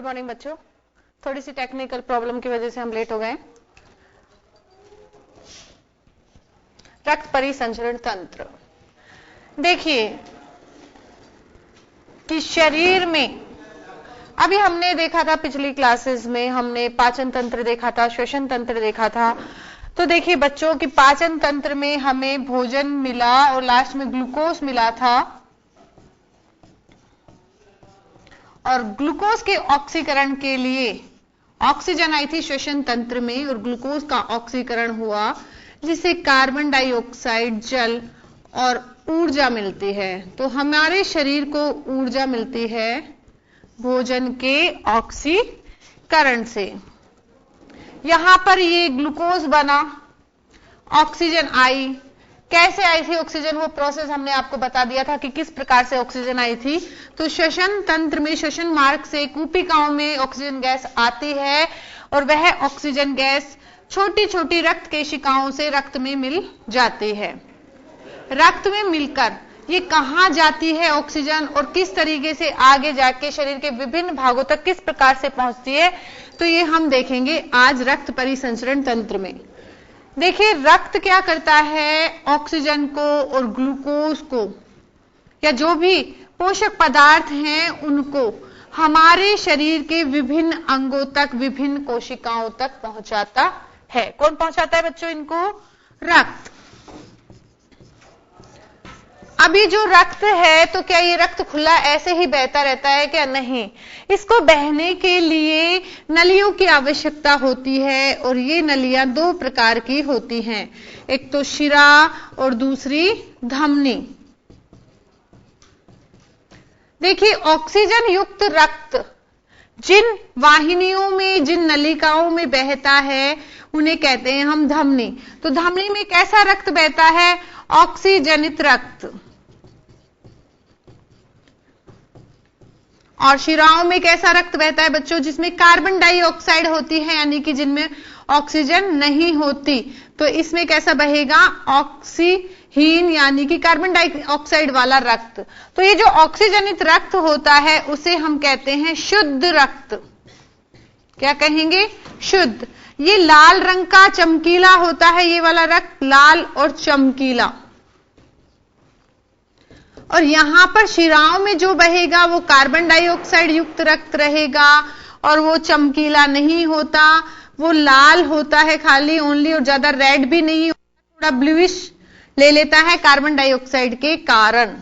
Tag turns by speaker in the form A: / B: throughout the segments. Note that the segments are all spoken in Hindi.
A: मॉर्निंग बच्चों, थोड़ी सी टेक्निकल प्रॉब्लम की वजह से हम लेट हो गए। रक्त परिसंचरण तंत्र, देखिए कि शरीर में अभी हमने देखा था, पिछली क्लासेस में हमने पाचन तंत्र देखा था, श्वसन तंत्र देखा था। तो देखिए बच्चों कि पाचन तंत्र में हमें भोजन मिला और लास्ट में ग्लूकोज मिला था, और ग्लूकोज के ऑक्सीकरण के लिए ऑक्सीजन आई थी श्वसन तंत्र में और ग्लूकोज का ऑक्सीकरण हुआ, जिससे कार्बन डाइऑक्साइड, जल और ऊर्जा मिलती है। तो हमारे शरीर को ऊर्जा मिलती है भोजन के ऑक्सीकरण से। यहां पर ये ग्लूकोज बना, ऑक्सीजन आई। कैसे आई थी ऑक्सीजन, वो प्रोसेस हमने आपको बता दिया था कि किस प्रकार से ऑक्सीजन आई थी। तो श्वसन तंत्र में, श्वसन मार्ग से कूपिकाओं में ऑक्सीजन गैस आती है और वह ऑक्सीजन गैस छोटी छोटी रक्त केशिकाओं से रक्त में मिल जाती है। रक्त में मिलकर ये कहां जाती है ऑक्सीजन, और किस तरीके से आगे जाके शरीर के विभिन्न भागों तक किस प्रकार से पहुंचती है, तो ये हम देखेंगे आज रक्त परिसंचरण तंत्र में। देखिए रक्त क्या करता है, ऑक्सीजन को और ग्लूकोज को या जो भी पोषक पदार्थ हैं उनको हमारे शरीर के विभिन्न अंगों तक, विभिन्न कोशिकाओं तक पहुंचाता है। कौन पहुंचाता है बच्चों इनको? रक्त। अभी जो रक्त है, तो क्या ये रक्त खुला ऐसे ही बहता रहता है क्या? नहीं, इसको बहने के लिए नलियों की आवश्यकता होती है, और ये नलियां दो प्रकार की होती हैं, एक तो शिरा और दूसरी धमनी। देखिए ऑक्सीजन युक्त रक्त जिन वाहिनियों में, जिन नलिकाओं में बहता है उन्हें कहते हैं हम धमनी। तो धमनी में कैसा रक्त बहता है? ऑक्सीजनित रक्त। और शिराओं में कैसा रक्त बहता है बच्चों? जिसमें कार्बन डाइऑक्साइड होती है, यानी कि जिनमें ऑक्सीजन नहीं होती। तो इसमें कैसा बहेगा? ऑक्सीहीन, यानी कि कार्बन डाइऑक्साइड वाला रक्त। तो ये जो ऑक्सीजनित रक्त होता है उसे हम कहते हैं शुद्ध रक्त। क्या कहेंगे? शुद्ध। ये लाल रंग का चमकीला होता है, ये वाला रक्त लाल और चमकीला। और यहां पर शिराओं में जो बहेगा वो कार्बन डाइऑक्साइड युक्त रक्त रहेगा, और वो चमकीला नहीं होता, वो लाल होता है खाली, ओनली, और ज्यादा रेड भी नहीं होता, थोड़ा ब्लूइश ले लेता है कार्बन डाइऑक्साइड के कारण।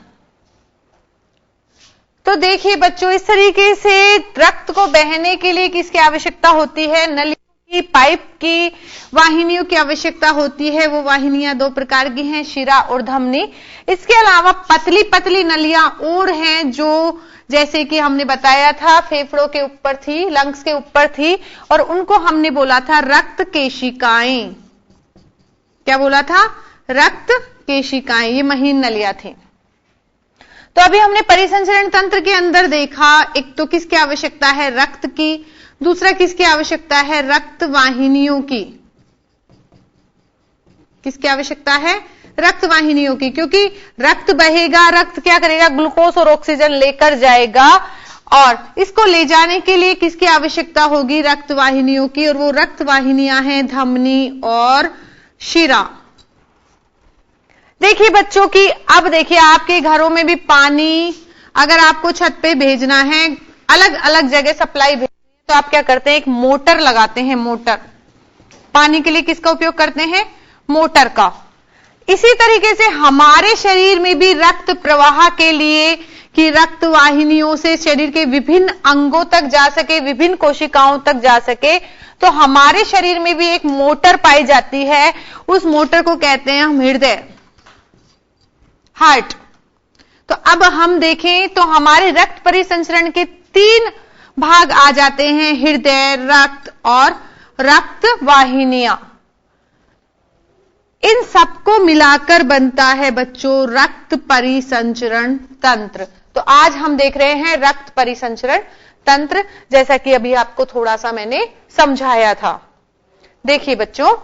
A: तो देखिए बच्चों, इस तरीके से रक्त को बहने के लिए किसकी आवश्यकता होती है? नली की, पाइप की, वाहिनियों की आवश्यकता होती है। वो वाहिनियां दो प्रकार की हैं, शिरा और धमनी। इसके अलावा पतली पतली नलियां और हैं, जो जैसे कि हमने बताया था फेफड़ों के ऊपर थी, लंग्स के ऊपर थी, और उनको हमने बोला था रक्त केशिकाएं। क्या बोला था? रक्त केशिकाएं। ये महीन नलियां थी। तो अभी हमने परिसंचरण तंत्र के अंदर देखा, एक तो किसकी आवश्यकता है? रक्त की। दूसरा किसकी आवश्यकता है? रक्त वाहिनियों की। किसकी आवश्यकता है? रक्त वाहिनियों की, क्योंकि रक्त बहेगा, रक्त क्या करेगा? ग्लूकोज और ऑक्सीजन लेकर जाएगा, और इसको ले जाने के लिए किसकी आवश्यकता होगी? रक्त वाहिनियों की। और वो रक्त वाहिनियां हैं धमनी और शिरा। देखिए बच्चों की, अब देखिए आपके घरों में भी पानी अगर आपको छत पे भेजना है, अलग अलग जगह सप्लाई भेजनी है, तो आप क्या करते हैं? एक मोटर लगाते हैं। मोटर पानी के लिए किसका उपयोग करते हैं? मोटर का। इसी तरीके से हमारे शरीर में भी रक्त प्रवाह के लिए, कि रक्त वाहिनियों से शरीर के विभिन्न अंगों तक जा सके, विभिन्न कोशिकाओं तक जा सके, तो हमारे शरीर में भी एक मोटर पाई जाती है। उस मोटर को कहते हैं हम हृदय, हार्ट। तो अब हम देखें तो हमारे रक्त परिसंचरण के 3 भाग आ जाते हैं, हृदय, रक्त और रक्त वाहिनियां। इन सबको मिलाकर बनता है बच्चों रक्त परिसंचरण तंत्र। तो आज हम देख रहे हैं रक्त परिसंचरण तंत्र, जैसा कि अभी आपको थोड़ा सा मैंने समझाया था। देखिए बच्चों,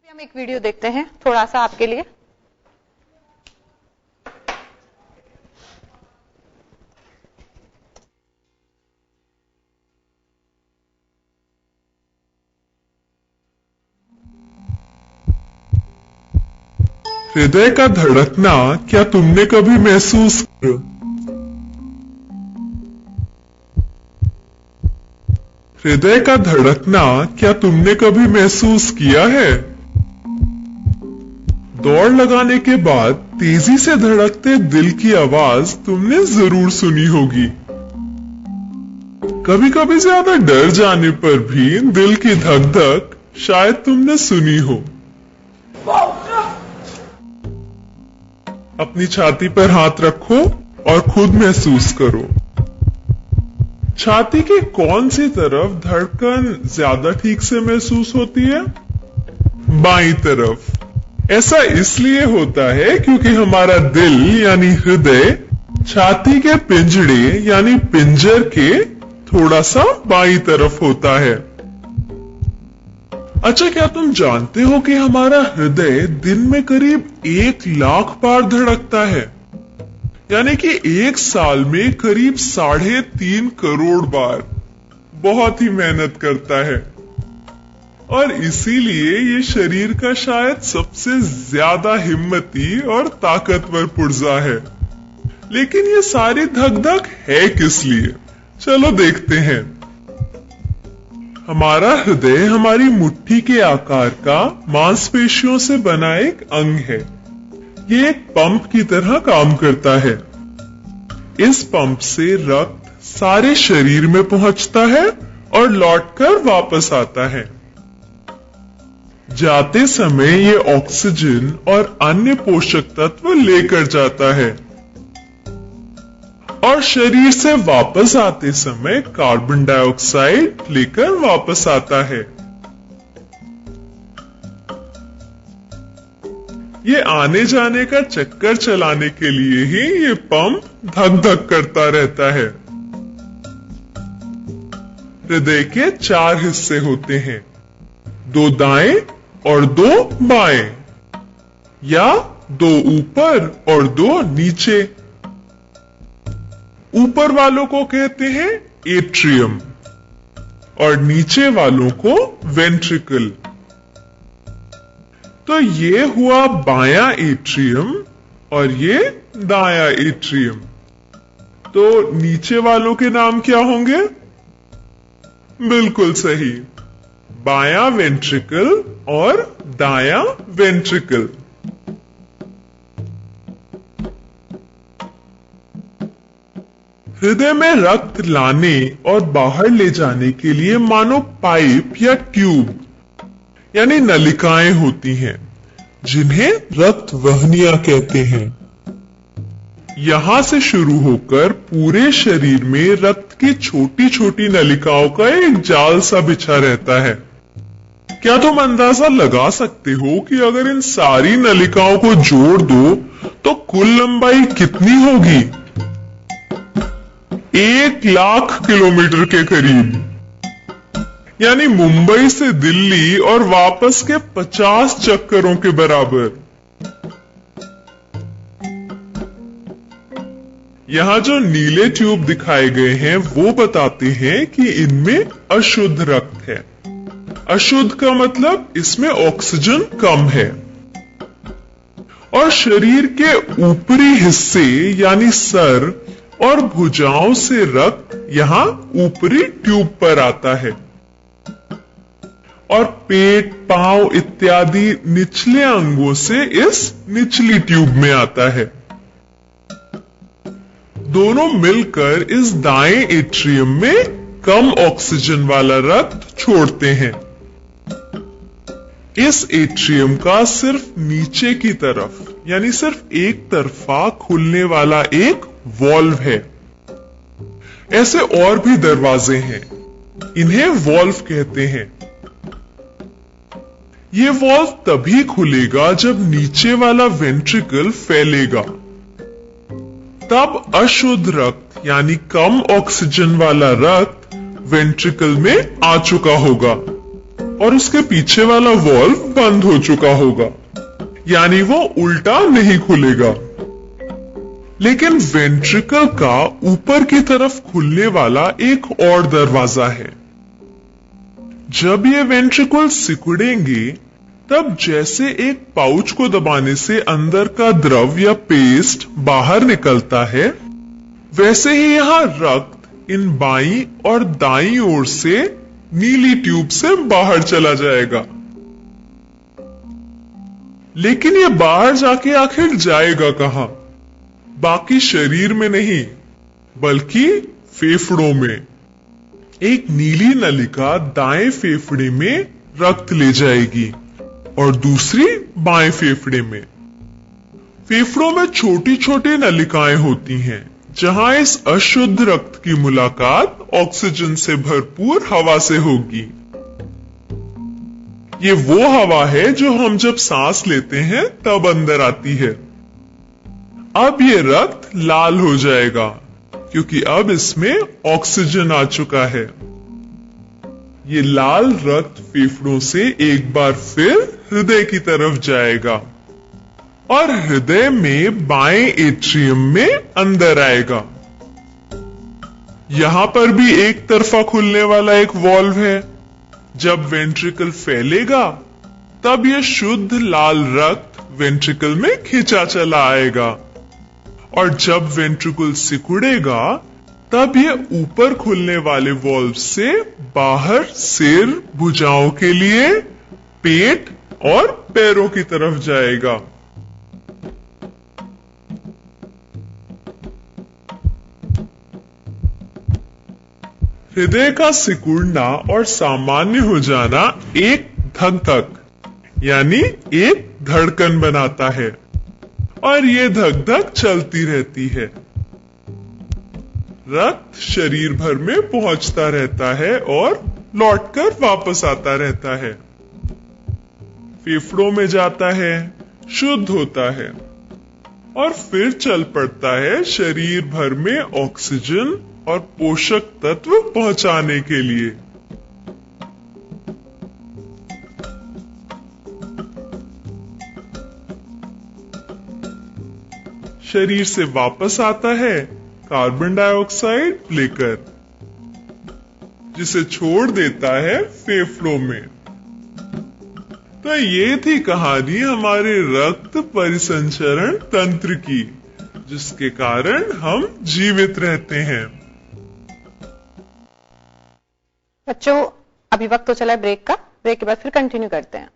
A: हम एक वीडियो देखते हैं थोड़ा सा आपके लिए।
B: हृदय का धड़कना क्या तुमने कभी महसूस किया? हृदय का धड़कना क्या तुमने कभी महसूस किया है? दौड़ लगाने के बाद तेजी से धड़कते दिल की आवाज तुमने जरूर सुनी होगी। कभी कभी ज्यादा डर जाने पर भी दिल की धक धक शायद तुमने सुनी हो। अपनी छाती पर हाथ रखो और खुद महसूस करो। छाती की कौन सी तरफ धड़कन ज्यादा ठीक से महसूस होती है? बाईं तरफ। ऐसा इसलिए होता है क्योंकि हमारा दिल यानी हृदय छाती के पिंजड़े यानी पिंजर के थोड़ा सा बाईं तरफ होता है। अच्छा, क्या तुम जानते हो कि हमारा हृदय दिन में करीब 1 लाख बार धड़कता है? यानी कि 1 साल में करीब 3.5 करोड़ बार। बहुत ही मेहनत करता है और इसीलिए ये शरीर का शायद सबसे ज्यादा हिम्मती और ताकतवर पुर्जा है। लेकिन ये सारी धक धक है किस लिए? चलो देखते हैं। हमारा हृदय हमारी मुट्ठी के आकार का मांसपेशियों से बना एक अंग है। ये एक पंप की तरह काम करता है। इस पंप से रक्त सारे शरीर में पहुंचता है और लौटकर वापस आता है। जाते समय ये ऑक्सीजन और अन्य पोषक तत्व लेकर जाता है और शरीर से वापस आते समय कार्बन डाइऑक्साइड लेकर वापस आता है। ये आने जाने का चक्कर चलाने के लिए ही ये पंप धक धक करता रहता है। हृदय के 4 हिस्से होते हैं, 2 दाएं और 2 बाएं, या 2 ऊपर और 2 नीचे। ऊपर वालों को कहते हैं एट्रियम और नीचे वालों को वेंट्रिकल। तो ये हुआ बायां एट्रियम और ये दायां एट्रियम। तो नीचे वालों के नाम क्या होंगे? बिल्कुल सही, बायां वेंट्रिकल और दायां वेंट्रिकल। हृदय में रक्त लाने और बाहर ले जाने के लिए मानो पाइप या ट्यूब यानी नलिकाएं होती हैं, जिन्हें रक्त वहनियां कहते हैं। यहां से शुरू होकर पूरे शरीर में रक्त की छोटी छोटी नलिकाओं का एक जाल सा बिछा रहता है। क्या तुम अंदाजा लगा सकते हो कि अगर इन सारी नलिकाओं को जोड़ दो तो कुल लंबाई कितनी होगी? 1 लाख किलोमीटर के करीब, यानी मुंबई से दिल्ली और वापस के 50 चक्करों के बराबर। यहां जो नीले ट्यूब दिखाए गए हैं वो बताते हैं कि इनमें अशुद्ध रक्त है। अशुद्ध का मतलब इसमें ऑक्सीजन कम है। और शरीर के ऊपरी हिस्से यानी सर और भुजाओं से रक्त यहां ऊपरी ट्यूब पर आता है और पेट, पांव इत्यादि निचले अंगों से इस निचली ट्यूब में आता है। दोनों मिलकर इस दाएं एट्रियम में कम ऑक्सीजन वाला रक्त छोड़ते हैं। इस एट्रियम का सिर्फ नीचे की तरफ यानी सिर्फ एक तरफा खुलने वाला एक वॉल्व है। ऐसे और भी दरवाजे हैं, इन्हें वॉल्व कहते हैं। ये वॉल्व तभी खुलेगा जब नीचे वाला वेंट्रिकल फैलेगा। तब अशुद्ध रक्त यानी कम ऑक्सीजन वाला रक्त वेंट्रिकल में आ चुका होगा और उसके पीछे वाला वॉल्व बंद हो चुका होगा, यानी वो उल्टा नहीं खुलेगा। लेकिन वेंट्रिकल का ऊपर की तरफ खुलने वाला एक और दरवाजा है। जब ये वेंट्रिकल सिकुड़ेंगे, तब जैसे एक पाउच को दबाने से अंदर का द्रव या पेस्ट बाहर निकलता है, वैसे ही यहां रक्त इन बाईं और दाईं ओर से नीली ट्यूब से बाहर चला जाएगा। लेकिन ये बाहर जाके आखिर जाएगा कहां? बाकी शरीर में नहीं, बल्कि फेफड़ों में। एक नीली नलिका दाएं फेफड़े में रक्त ले जाएगी और दूसरी बाएं फेफड़े में। फेफड़ों में छोटी छोटी नलिकाएं होती हैं, जहां इस अशुद्ध रक्त की मुलाकात ऑक्सीजन से भरपूर हवा से होगी। ये वो हवा है जो हम जब सांस लेते हैं तब अंदर आती है। अब ये रक्त लाल हो जाएगा, क्योंकि अब इसमें ऑक्सीजन आ चुका है। ये लाल रक्त फेफड़ों से एक बार फिर हृदय की तरफ जाएगा और हृदय में बाएं एट्रियम में अंदर आएगा। यहां पर भी एक तरफा खुलने वाला एक वॉल्व है। जब वेंट्रिकल फैलेगा, तब यह शुद्ध लाल रक्त वेंट्रिकल में खिंचा चला आएगा, और जब वेंट्रिकल सिकुड़ेगा, तब यह ऊपर खुलने वाले वॉल्व से बाहर सिर, भुजाओं के लिए, पेट और पैरों की तरफ जाएगा। हृदय का सिकुड़ना और सामान्य हो जाना एक धक-धक यानी एक धड़कन बनाता है, और ये धक-धक चलती रहती है। रक्त शरीर भर में पहुंचता रहता है और लौटकर वापस आता रहता है। फेफड़ों में जाता है, शुद्ध होता है और फिर चल पड़ता है शरीर भर में ऑक्सीजन और पोषक तत्व पहुंचाने के लिए। शरीर से वापस आता है कार्बन डाइऑक्साइड लेकर, जिसे छोड़ देता है फेफड़ों में। तो ये थी कहानी हमारे रक्त परिसंचरण तंत्र की, जिसके कारण हम जीवित रहते हैं।
A: बच्चों, अभी वक्त तो चला है ब्रेक का। ब्रेक के बाद फिर कंटिन्यू करते हैं।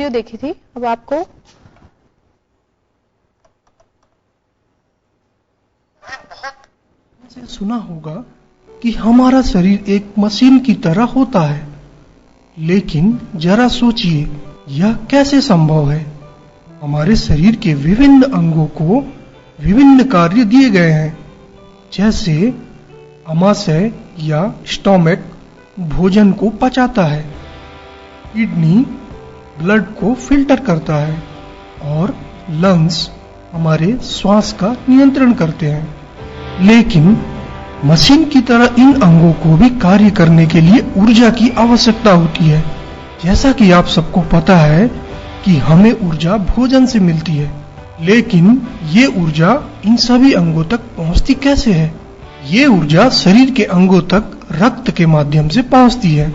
A: देखी थी। अब आपको
C: सुना होगा कि हमारा शरीर एक मशीन की तरह होता है, लेकिन जरा सोचिए यह कैसे संभव है। हमारे शरीर के विभिन्न अंगों को विभिन्न कार्य दिए गए हैं, जैसे आमाशय या स्टोमक भोजन को पचाता है, किडनी ब्लड को फिल्टर करता है और लंग्स हमारे श्वास का नियंत्रण करते हैं। लेकिन मशीन की तरह इन अंगों को भी कार्य करने के लिए ऊर्जा की आवश्यकता होती है। जैसा कि आप सबको पता है कि हमें ऊर्जा भोजन से मिलती है, लेकिन ये ऊर्जा इन सभी अंगों तक पहुंचती कैसे है? ये ऊर्जा शरीर के अंगों तक रक्त के माध्यम से पहुंचती है,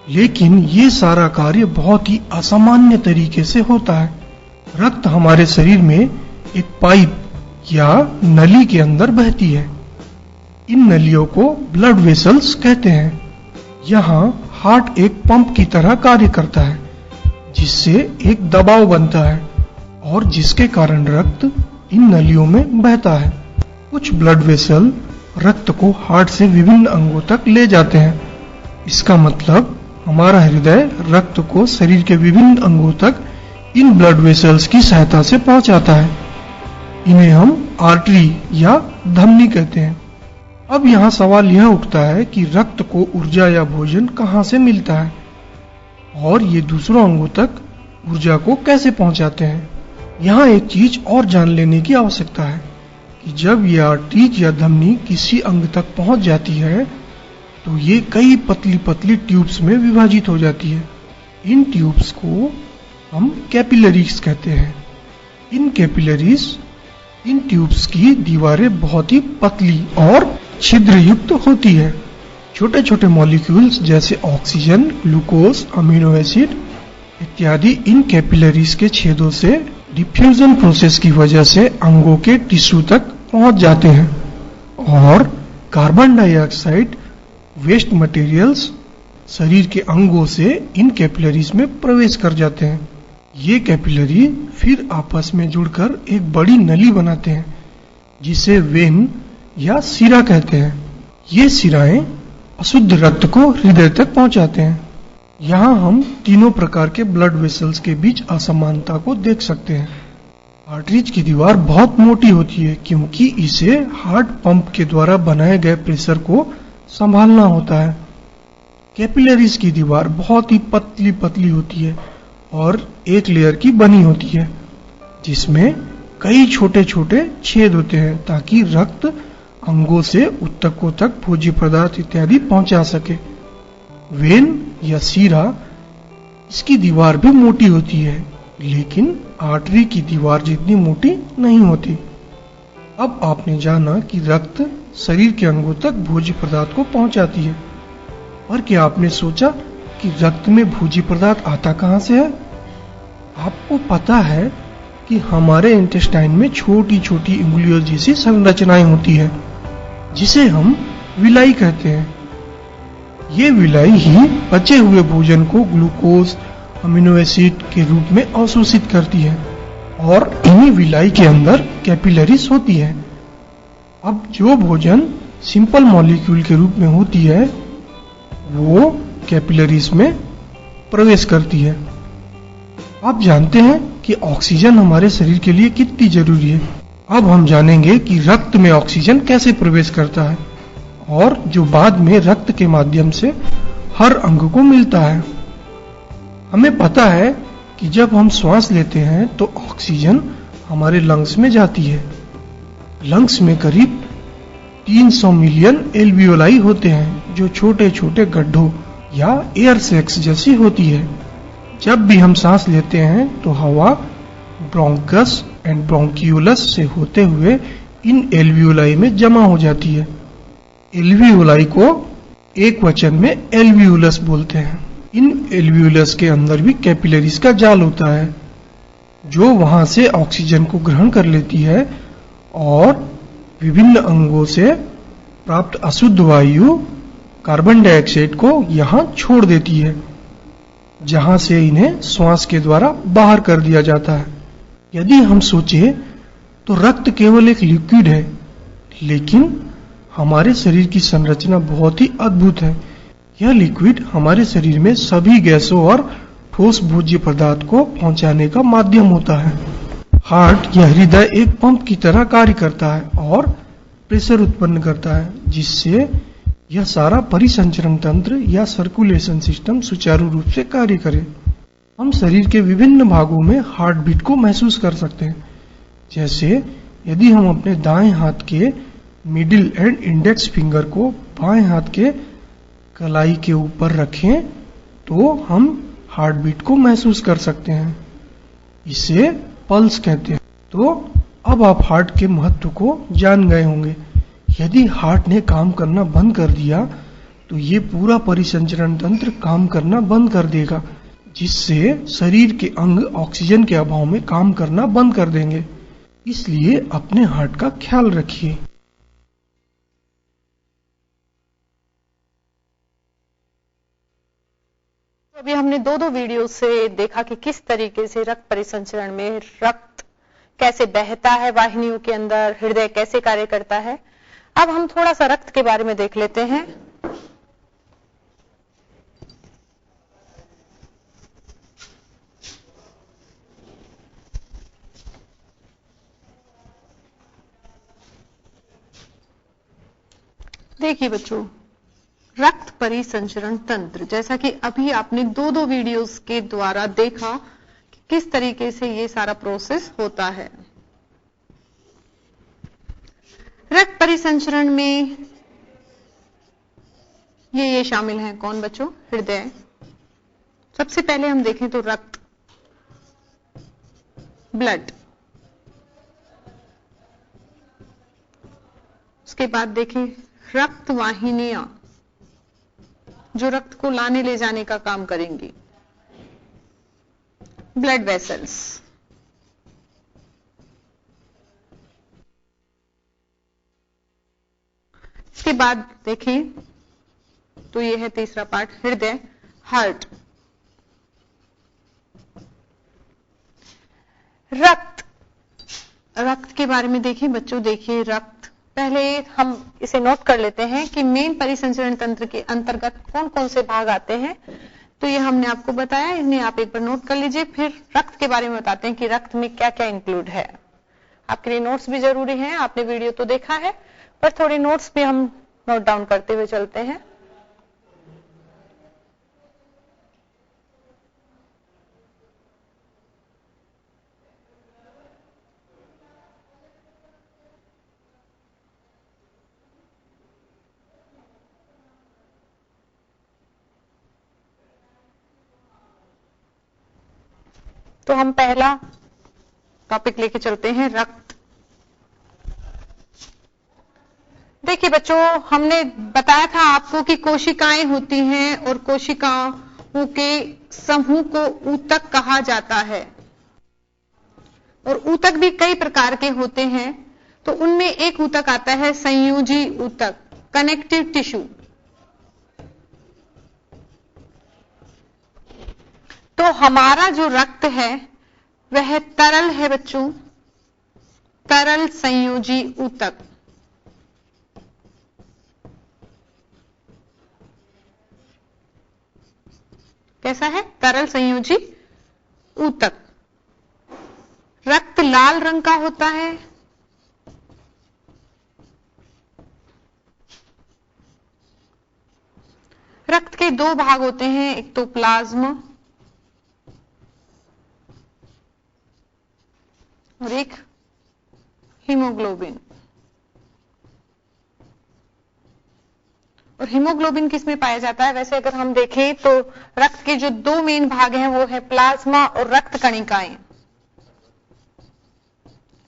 C: लेकिन ये सारा कार्य बहुत ही असामान्य तरीके से होता है। रक्त हमारे शरीर में एक पाइप या नली के अंदर बहती है। इन नलियों को ब्लड वेसल्स कहते हैं। यहाँ हार्ट एक पंप की तरह कार्य करता है, जिससे एक दबाव बनता है और जिसके कारण रक्त इन नलियों में बहता है। कुछ ब्लड वेसल रक्त को हार्ट से विभिन्न अंगों तक ले जाते हैं। इसका मतलब हमारा हृदय रक्त को शरीर के विभिन्न अंगों तक इन ब्लड वेसल्स की सहायता से पहुंचाता है। इन्हें हम आर्टरी या धमनी कहते हैं। अब यहाँ सवाल यह उठता है कि रक्त को ऊर्जा या भोजन कहाँ से मिलता है और ये दूसरों अंगों तक ऊर्जा को कैसे पहुंचाते हैं। यहाँ एक चीज और जान लेने की आवश्यकता है कि जब ये आर्टरीज या धमनी किसी अंग तक पहुंच जाती है तो ये कई पतली पतली ट्यूब्स में विभाजित हो जाती है। इन ट्यूब्स को हम कैपिलरीज कहते हैं। इन ट्यूब्स की दीवारें बहुत ही पतली और छिद्र युक्त होती है। छोटे छोटे मॉलिक्यूल्स जैसे ऑक्सीजन, ग्लूकोज, अमीनो एसिड इत्यादि इन कैपिलरीज के छेदों से डिफ्यूजन प्रोसेस की वजह से अंगों के टिश्यू तक पहुंच जाते हैं और कार्बन डाइऑक्साइड वेस्ट मटेरियल्स शरीर के अंगों से इन कैपिलरीज में प्रवेश कर जाते हैं। ये कैपिलरी फिर आपस में जुड़कर एक बड़ी नली बनाते हैं, जिसे वेन या सिरा कहते हैं। ये सिराएं अशुद्ध रक्त को हृदय तक पहुंचाते हैं। यहाँ हम तीनों प्रकार के ब्लड वेसल्स के बीच असमानता को देख सकते हैं। आर्टरीज की दीवार बहुत मोटी होती है क्योंकि इसे हार्ट पंप के द्वारा बनाए गए प्रेशर को संभालना होता है। कैपिलरीज की दीवार बहुत ही पतली पतली होती है और एक लेयर की बनी होती है, जिसमें कई छोटे छोटे छेद होते हैं ताकि रक्त अंगों से ऊतकों तक भोज्य पदार्थ इत्यादि पहुंचा सके। वेन या सीरा, इसकी दीवार भी मोटी होती है, लेकिन आर्टरी की दीवार जितनी मोटी नहीं होती। अब आपने जाना कि रक्त शरीर के अंगों तक भोज्य पदार्थ को पहुंचाती है, और क्या आपने सोचा कि रक्त में भोज्य पदार्थ आता कहां से है? आपको पता है कि हमारे इंटेस्टाइन में छोटी छोटी उंगलियों जैसी संरचनाएं होती है, जिसे हम विलाई कहते हैं। ये विलाई ही बचे हुए भोजन को ग्लूकोज, अमीनो एसिड के रूप में अवशोषित करती है और इन्हीं विलाई के अंदर कैपिलरीज होती है। अब जो भोजन सिंपल मॉलिक्यूल के रूप में होती है वो कैपिलरीज में प्रवेश करती है। आप जानते हैं कि ऑक्सीजन हमारे शरीर के लिए कितनी जरूरी है। अब हम जानेंगे कि रक्त में ऑक्सीजन कैसे प्रवेश करता है और जो बाद में रक्त के माध्यम से हर अंग को मिलता है। हमें पता है कि जब हम श्वास लेते हैं तो ऑक्सीजन हमारे लंग्स में जाती है। लंग्स में करीब 300 मिलियन एल्वियोलाई होते हैं, जो छोटे छोटे गड्ढों या एयर सैक्स जैसी होती है। जब भी हम सांस लेते हैं तो हवा ब्रोंकस एंड ब्रोंकियोलस से होते हुए इन एल्वियोलाई में जमा हो जाती है। एल्वियोलाई को एक वचन में एल्वियोलस बोलते हैं। इन एल्वियोलस के अंदर भी कैपिलरीज का जाल होता है, जो वहां से ऑक्सीजन को ग्रहण कर लेती है और विभिन्न अंगों से प्राप्त अशुद्ध वायु कार्बन डाइऑक्साइड को यहाँ छोड़ देती है, जहां से इन्हें श्वास के द्वारा बाहर कर दिया जाता है। यदि हम सोचें तो रक्त केवल एक लिक्विड है, लेकिन हमारे शरीर की संरचना बहुत ही अद्भुत है। यह लिक्विड हमारे शरीर में सभी गैसों और ठोस भोज्य पदार्थ को पहुंचाने का माध्यम होता है। हार्ट या हृदय एक पंप की तरह कार्य करता है और प्रेशर उत्पन्न करता है, जिससे यह सारा परिसंचरण तंत्र या सर्कुलेशन सिस्टम सुचारू रूप से कार्य करे। हम शरीर के विभिन्न भागों में हार्ट बीट को महसूस कर सकते हैं। जैसे यदि हम अपने दाएं हाथ के मिडिल एंड इंडेक्स फिंगर को बाएं हाथ के कलाई के ऊपर रखें तो हम हार्ट बीट को महसूस कर सकते हैं। इसे पल्स कहते हैं। तो अब आप हार्ट के महत्व को जान गए होंगे। यदि हार्ट ने काम करना बंद कर दिया तो ये पूरा परिसंचरण तंत्र काम करना बंद कर देगा, जिससे शरीर के अंग ऑक्सीजन के अभाव में काम करना बंद कर देंगे। इसलिए अपने हार्ट का ख्याल रखिए।
A: अभी हमने दो वीडियो से देखा कि किस तरीके से रक्त परिसंचरण में रक्त कैसे बहता है वाहिनियों के अंदर, हृदय कैसे कार्य करता है। अब हम थोड़ा सा रक्त के बारे में देख लेते हैं। देखिए बच्चों, रक्त परिसंचरण तंत्र, जैसा कि अभी आपने दो वीडियोस के द्वारा देखा कि किस तरीके से ये सारा प्रोसेस होता है। रक्त परिसंचरण में ये शामिल हैं कौन बच्चों? हृदय। सबसे पहले हम देखें तो रक्त, ब्लड। उसके बाद देखें रक्त वाहिनियां, जो रक्त को लाने ले जाने का काम करेंगी, ब्लड वेसल्स। इसके बाद देखें तो ये है तीसरा पार्ट, हृदय, हार्ट। रक्त के बारे में देखें बच्चों। देखिए रक्त, पहले हम इसे नोट कर लेते हैं कि मेन परिसंचरण तंत्र के अंतर्गत कौन कौन से भाग आते हैं। तो ये हमने आपको बताया, इन्हें आप एक बार नोट कर लीजिए। फिर रक्त के बारे में बताते हैं कि रक्त में क्या क्या इंक्लूड है। आपके लिए नोट्स भी जरूरी हैं। आपने वीडियो तो देखा है, पर थोड़े नोट्स भी हम नोट डाउन करते हुए चलते हैं। तो हम पहला टॉपिक लेके चलते हैं, रक्त। देखिए बच्चों, हमने बताया था आपको कि कोशिकाएं होती हैं और कोशिकाओं के समूह को ऊतक कहा जाता है। और ऊतक भी कई प्रकार के होते हैं। तो उनमें एक ऊतक आता है संयोजी ऊतक, कनेक्टिव टिश्यू। तो हमारा जो रक्त है वह तरल है बच्चों, तरल संयोजी ऊतक। कैसा है? तरल संयोजी ऊतक। रक्त लाल रंग का होता है। रक्त के दो भाग होते हैं, एक तो प्लाज्मा और एक हीमोग्लोबिन। और हीमोग्लोबिन किस में पाया जाता है? वैसे अगर हम देखें तो रक्त के जो दो मेन भाग हैं वो है प्लाज्मा और रक्त कणिकाएं,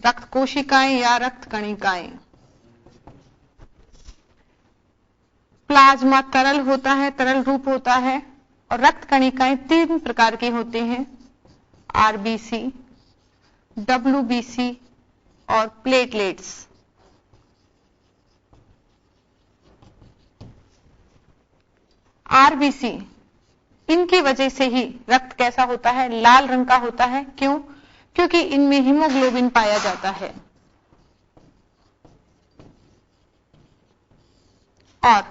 A: रक्त कोशिकाएं या रक्त कणिकाएं। प्लाज्मा तरल होता है, तरल रूप होता है। और रक्त कणिकाएं तीन प्रकार की होती हैं, आरबीसी, डब्ल्यूबीसी और प्लेटलेट्स। आरबीसी, इनकी वजह से ही रक्त कैसा होता है? लाल रंग का होता है। क्यों? क्योंकि इनमें हीमोग्लोबिन पाया जाता है। और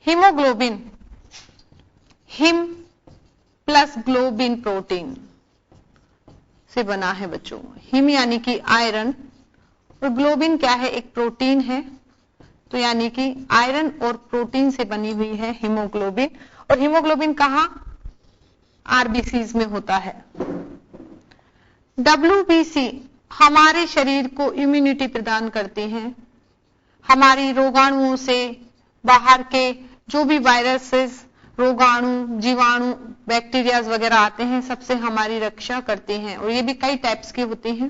A: haemoglobin him plus globin protein से बना है बच्चों। हिम यानी कि आयरन और ग्लोबिन क्या है? एक प्रोटीन है तो यानी कि आयरन और प्रोटीन से बनी हुई है हीमोग्लोबिन, और हीमोग्लोबिन कहाँ? आरबीसीज में होता है। डब्ल्यूबीसी हमारे शरीर को इम्यूनिटी प्रदान करती हैं, हमारी रोगाणुओं से बाहर के जो भी वायरसेस, रोगाणु, जीवाणु, बैक्टीरियाज वगैरह आते हैं, सबसे हमारी रक्षा करती हैं, और ये भी कई टाइप्स की होती हैं।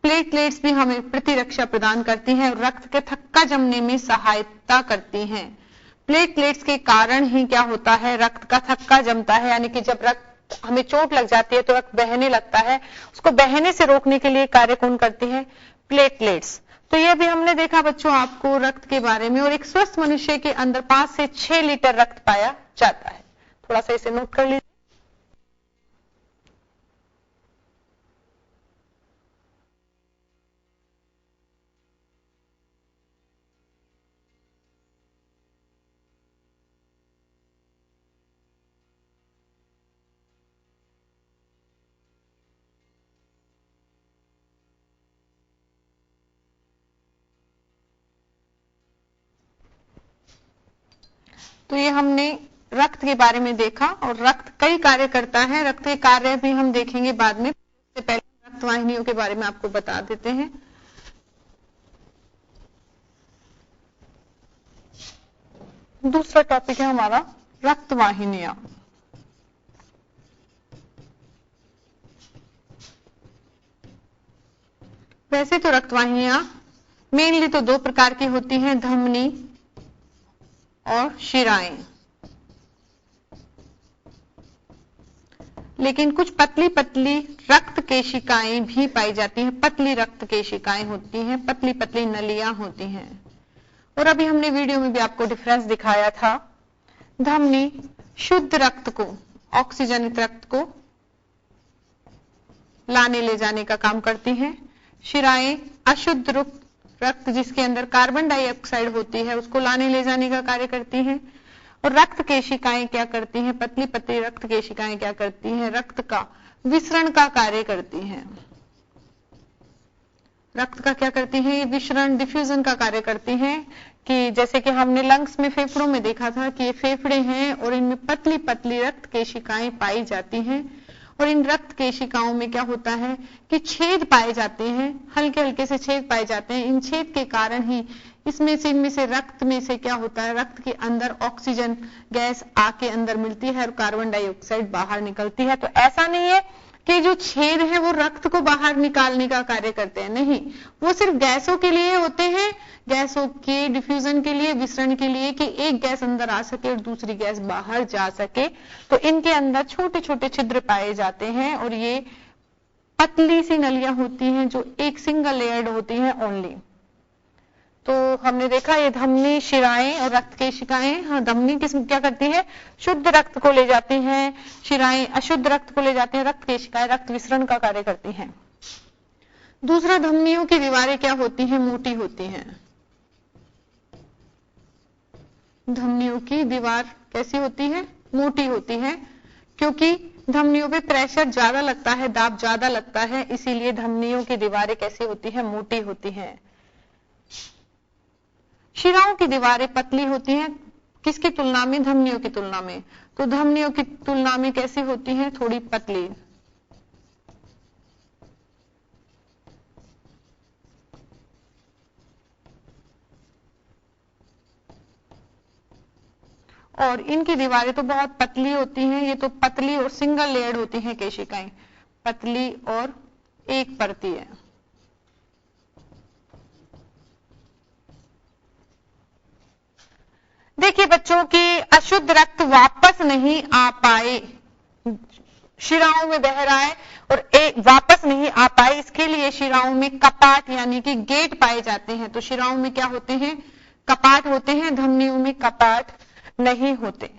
A: प्लेटलेट्स भी हमें प्रतिरक्षा प्रदान करती हैं और रक्त के थक्का जमने में सहायता करती हैं। प्लेटलेट्स के कारण ही क्या होता है? रक्त का थक्का जमता है, यानी कि जब रक्त हमें चोट लग जाती है तो रक्त बहने लगता है, उसको बहने से रोकने के लिए कार्य कौन करती है? प्लेटलेट्स। तो ये भी हमने देखा बच्चों आपको रक्त के बारे में, और एक स्वस्थ मनुष्य के अंदर 5 से 6 लीटर रक्त पाया जाता है। थोड़ा सा इसे नोट कर लीजिए। तो ये हमने रक्त के बारे में देखा, और रक्त कई कार्य करता है। रक्त के कार्य भी हम देखेंगे बाद में, इससे पहले रक्त वाहिनियों के बारे में आपको बता देते हैं। दूसरा टॉपिक है हमारा रक्त वाहिनियां। वैसे तो रक्त वाहिनियां मेनली तो 2 प्रकार की होती हैं, धमनी और शिराएं। लेकिन कुछ पतली पतली रक्त केशिकाएं भी पाई जाती हैं, पतली रक्त केशिकाएं होती हैं, पतली पतली नलियां होती हैं। और अभी हमने वीडियो में भी आपको डिफरेंस दिखाया था। धमनी शुद्ध रक्त को, ऑक्सीजनित रक्त को लाने ले जाने का काम करती हैं। शिराएं अशुद्ध रक्त जिसके अंदर कार्बन डाइऑक्साइड होती है उसको लाने ले जाने का कार्य करती हैं। और रक्त केशिकाएं क्या करती हैं? पतली पतली रक्त केशिकाएं क्या करती हैं? रक्त का विसरण का कार्य करती हैं। रक्त का क्या करती हैं? ये विसरण, डिफ्यूजन का कार्य करती हैं। कि जैसे कि हमने लंग्स में, फेफड़ों में देखा था कि ये फेफड़े हैं और इनमें पतली पतली रक्त केशिकाएं पाई जाती हैं, और इन रक्त केशिकाओं में क्या होता है कि छेद पाए जाते हैं, हल्के हल्के से छेद पाए जाते हैं। इन छेद के कारण ही इनमें से रक्त में से क्या होता है, रक्त के अंदर ऑक्सीजन गैस आके अंदर मिलती है और कार्बन डाइऑक्साइड बाहर निकलती है। तो ऐसा नहीं है कि जो छेद है वो रक्त को बाहर निकालने का कार्य करते हैं, नहीं, वो सिर्फ गैसों के लिए होते हैं, गैसों के डिफ्यूजन के लिए, विसरण के लिए, कि एक गैस अंदर आ सके और दूसरी गैस बाहर जा सके। तो इनके अंदर छोटे छोटे छिद्र पाए जाते हैं, और ये पतली सी नलियां होती हैं जो एक सिंगल लेयर्ड होती हैं ओनली। तो हमने देखा ये धमनी, शिराएं और रक्त केशिकाएं। हाँ, धमनी किस्म क्या करती है? शुद्ध रक्त को ले जाती हैं, शिराएं अशुद्ध रक्त को ले जाती हैं, रक्त केशिकाएं रक्त विसरण का कार्य करती हैं। दूसरा, धमनियों की दीवारें क्या होती हैं? मोटी होती हैं। धमनियों की दीवार कैसी होती है? मोटी होती है, क्योंकि धमनियों पे प्रेशर ज्यादा लगता है, दाब ज्यादा लगता है, इसीलिए धमनियों की दीवारें कैसी होती है? मोटी होती हैं। शिराओं की दीवारें पतली होती हैं, किसकी तुलना में? धमनियों की तुलना में। तो धमनियों की तुलना में कैसी होती हैं? थोड़ी पतली। और इनकी दीवारें तो बहुत पतली होती हैं, ये तो पतली और सिंगल लेयर्ड होती हैं केशिकाएं, पतली और एक परती है। देखिए बच्चों की अशुद्ध रक्त वापस नहीं आ पाए, शिराओं में बह रहा है और वापस नहीं आ पाए, इसके लिए शिराओं में कपाट यानी कि गेट पाए जाते हैं। तो शिराओं में क्या होते हैं? कपाट होते हैं, धमनियों में कपाट नहीं होते।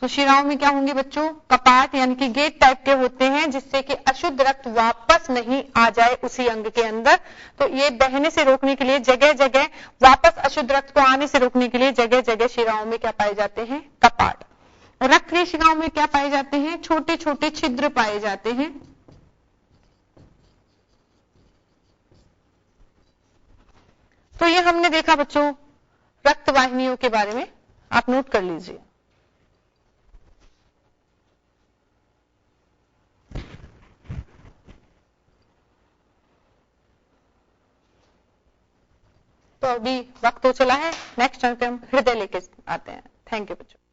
A: तो शिराओं में क्या होंगे बच्चों? कपाट यानी कि गेट टाइप के होते हैं, जिससे कि अशुद्ध रक्त वापस नहीं आ जाए उसी अंग के अंदर। तो ये बहने से रोकने के लिए जगह जगह, वापस अशुद्ध रक्त को आने से रोकने के लिए जगह जगह शिराओं में क्या पाए जाते हैं? कपाट। और रक्त केशिकाओं में क्या पाए जाते हैं? छोटे छोटे छिद्र पाए जाते हैं। तो ये हमने देखा बच्चों रक्त वाहिनियों के बारे में आप नोट कर लीजिए। तो अभी वक्त हो चला है, नेक्स्ट टर्न पे हम हृदय लेके आते हैं। थैंक यू बच्चों।